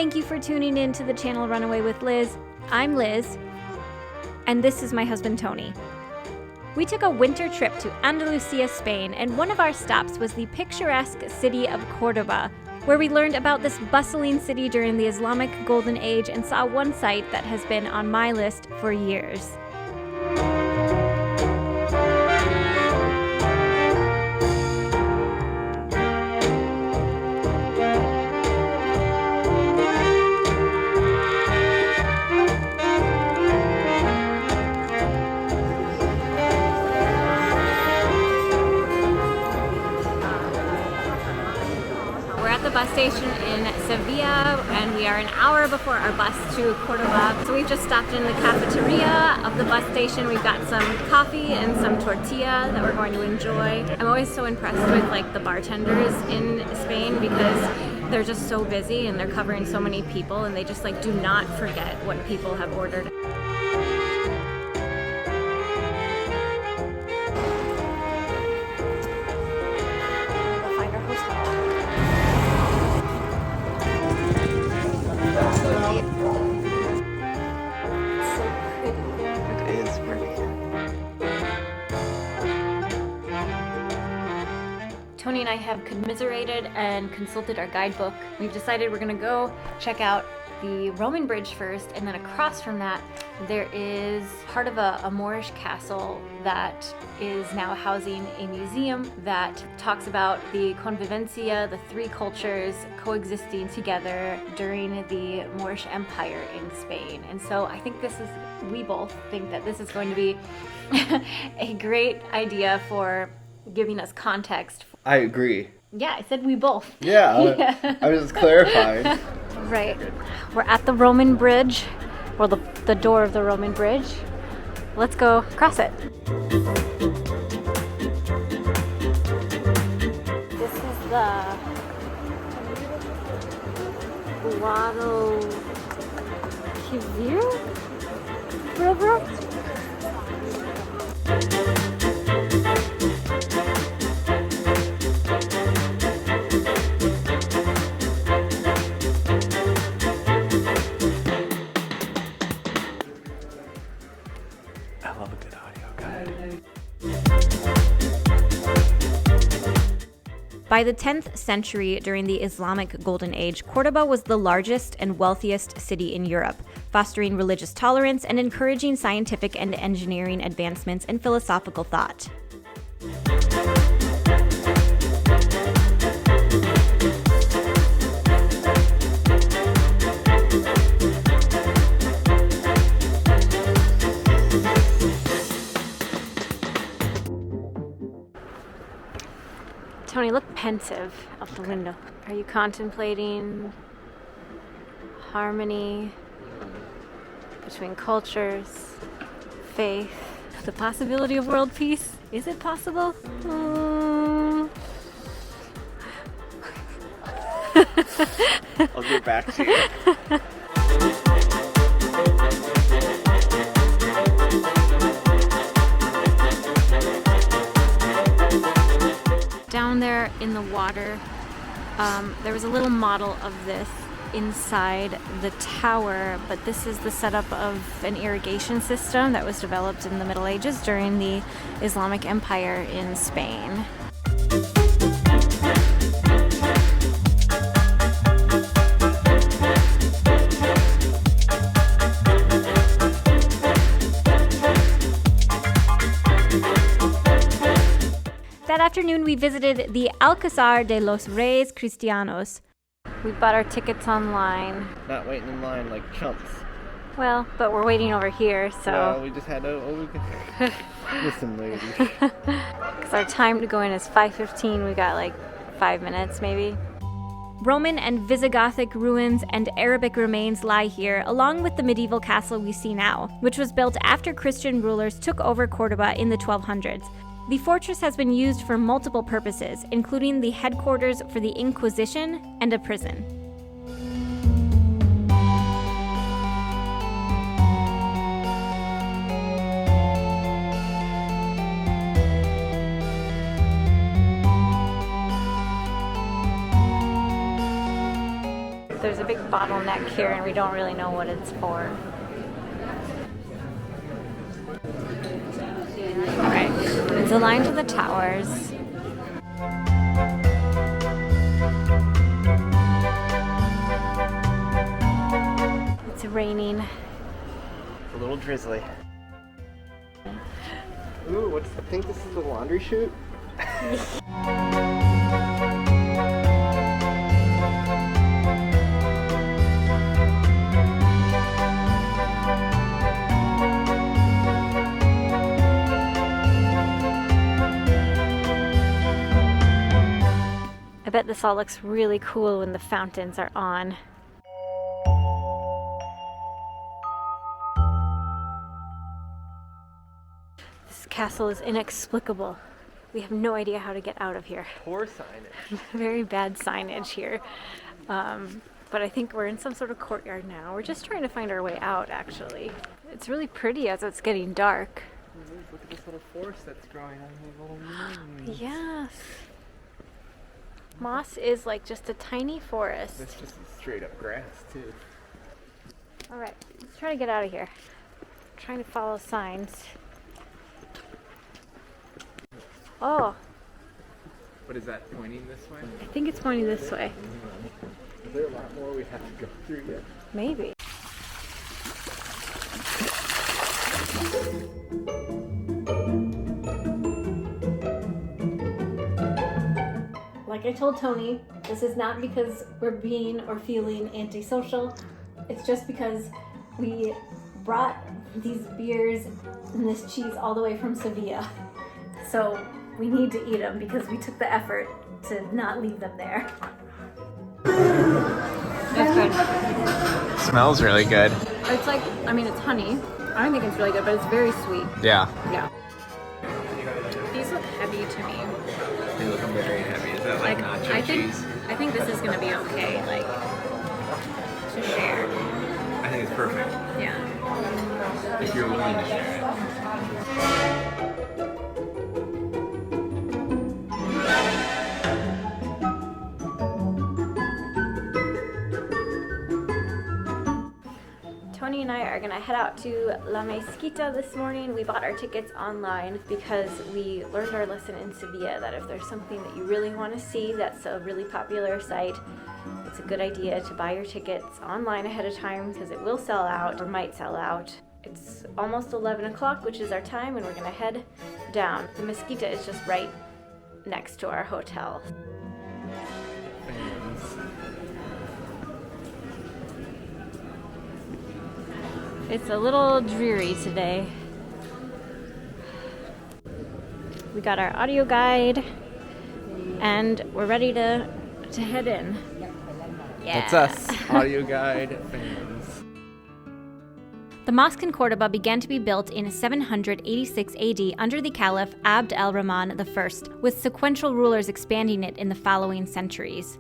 Thank you for tuning in to the channel Runaway with Liz. I'm Liz, and this is my husband Tony. We took a winter trip to Andalusia, Spain, and one of our stops was the picturesque city of Cordoba, where we learned about this bustling city during the Islamic Golden Age and saw one site that has been on my list for years. Bus station in Sevilla, and we are an hour before our bus to Cordoba. So we've just stopped in the cafeteria of the bus station. We've got some coffee and some tortilla that we're going to enjoy. I'm always so impressed with the bartenders in Spain because they're just so busy and they're covering so many people, and they just do not forget what people have ordered. Tony and I have commiserated and consulted our guidebook. We've decided we're gonna go check out the Roman bridge first, and then across from that there is part of a Moorish castle that is now housing a museum that talks about the convivencia, the three cultures coexisting together during the Moorish Empire in Spain. And so I think we both think that this is going to be a great idea for giving us context. I agree. Yeah, I said we both. Yeah. I was just clarifying. Right. We're at the Roman bridge, or the door of the Roman bridge. Let's go cross it. This is the Guadalquivir River. By the 10th century, during the Islamic Golden Age, Cordoba was the largest and wealthiest city in Europe, fostering religious tolerance and encouraging scientific and engineering advancements and philosophical thought. Tony, look pensive out the window. Are you contemplating harmony between cultures, faith, the possibility of world peace? Is it possible? I'll get back to you. Down there in the water, there was a little model of this inside the tower, but this is the setup of an irrigation system that was developed in the Middle Ages during the Islamic Empire in Spain. That afternoon, we visited the Alcázar de los Reyes Cristianos. We bought our tickets online. Not waiting in line like chumps. Well, but we're waiting over here, so... Well, we just had to... Listen, lady. Because our time to go in is 5:15. We got 5 minutes, maybe. Roman and Visigothic ruins and Arabic remains lie here, along with the medieval castle we see now, which was built after Christian rulers took over Cordoba in the 1200s. The fortress has been used for multiple purposes, including the headquarters for the Inquisition and a prison. there's a big bottleneck here and we don't really know what it's for. Alright, it's a line to the towers. It's raining. A little drizzly. Ooh, I think this is the laundry chute? I bet this all looks really cool when the fountains are on. This castle is inexplicable. We have no idea how to get out of here. Poor signage. Very bad signage here. But I think we're in some sort of courtyard now. We're just trying to find our way out, actually. It's really pretty as it's getting dark. Look at this little forest that's growing on these little moons. Yes. Moss is like just a tiny forest. This just is straight up grass, too. Alright, let's try to get out of here. I'm trying to follow signs. Oh, What is that, pointing this way? I think it's pointing this way. Is there a lot more we have to go through yet? Maybe. Like I told Tony, this is not because we're being or feeling antisocial. It's just because we brought these beers and this cheese all the way from Sevilla. So we need to eat them because we took the effort to not leave them there. That's good. Smells really good. It's like, I mean, it's honey. I don't think it's really good, but it's very sweet. Yeah. Yeah. These look heavy to me. They look very heavy. Is that like nacho cheese? I think this is gonna be okay, like, to share. I think it's perfect. Yeah. If you're willing to share it. Tony and I are gonna head out to La Mezquita this morning. We bought our tickets online because we learned our lesson in Sevilla that if there's something that you really want to see that's a really popular site, it's a good idea to buy your tickets online ahead of time because it will sell out or might sell out. It's almost 11 o'clock, which is our time, and we're gonna head down. The Mezquita is just right next to our hotel. It's a little dreary today. We got our audio guide and we're ready to head in. Yeah. That's us, audio guide fans. The mosque in Cordoba began to be built in 786 AD under the Caliph Abd al-Rahman I, with sequential rulers expanding it in the following centuries.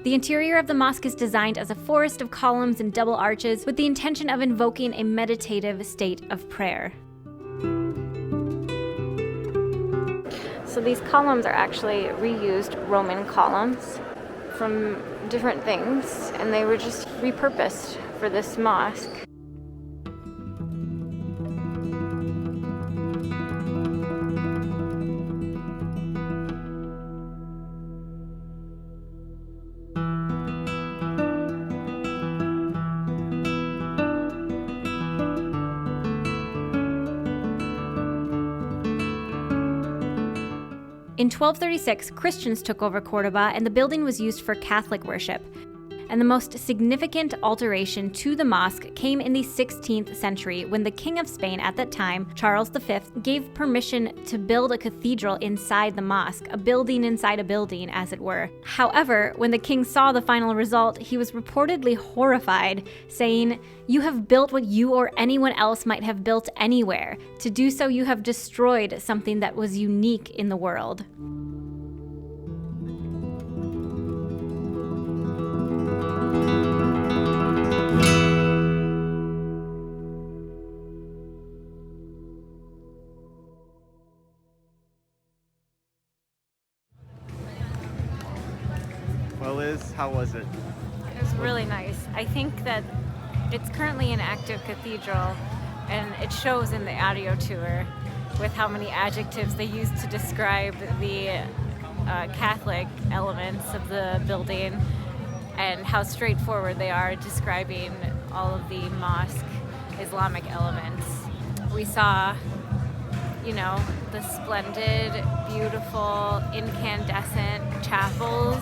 The interior of the mosque is designed as a forest of columns and double arches with the intention of invoking a meditative state of prayer. So these columns are actually reused Roman columns from different things, and they were just repurposed for this mosque. In 1236, Christians took over Cordoba and the building was used for Catholic worship. And the most significant alteration to the mosque came in the 16th century when the King of Spain at that time, Charles V, gave permission to build a cathedral inside the mosque, a building inside a building, as it were. However, when the king saw the final result, he was reportedly horrified, saying, "You have built what you or anyone else might have built anywhere. To do so, you have destroyed something that was unique in the world." Well, Liz, how was it? It was really nice. I think that it's currently an active cathedral, and it shows in the audio tour with how many adjectives they use to describe the Catholic elements of the building and how straightforward they are describing all of the mosque Islamic elements. We saw, you know, the splendid, beautiful, incandescent chapels,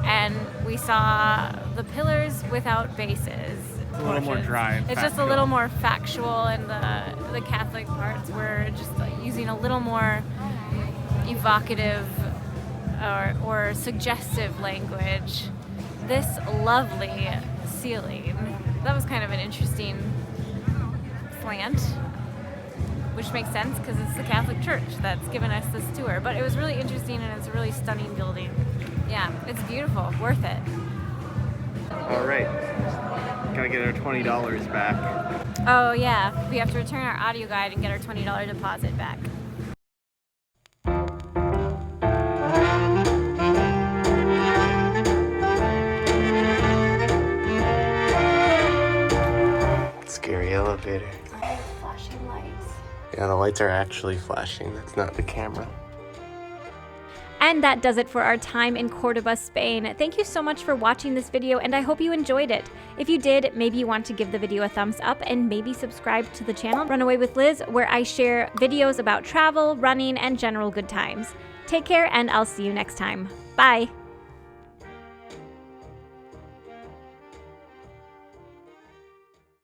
and we saw the pillars without bases. A little more dry and It's just a little more factual, and the Catholic parts were just using a little more evocative or suggestive language. This lovely ceiling, that was kind of an interesting slant, which makes sense because it's the Catholic Church that's given us this tour. But it was really interesting, and it's a really stunning building. Yeah, it's beautiful, worth it. All right, gotta get our $20 back. Oh yeah, we have to return our audio guide and get our $20 deposit back. Scary elevator. Flashing lights. Yeah, the lights are actually flashing. That's not the camera. And that does it for our time in Cordoba, Spain. Thank you so much for watching this video, and I hope you enjoyed it. If you did, maybe you want to give the video a thumbs up and maybe subscribe to the channel Runaway with Liz, where I share videos about travel, running, and general good times. Take care, and I'll see you next time. Bye!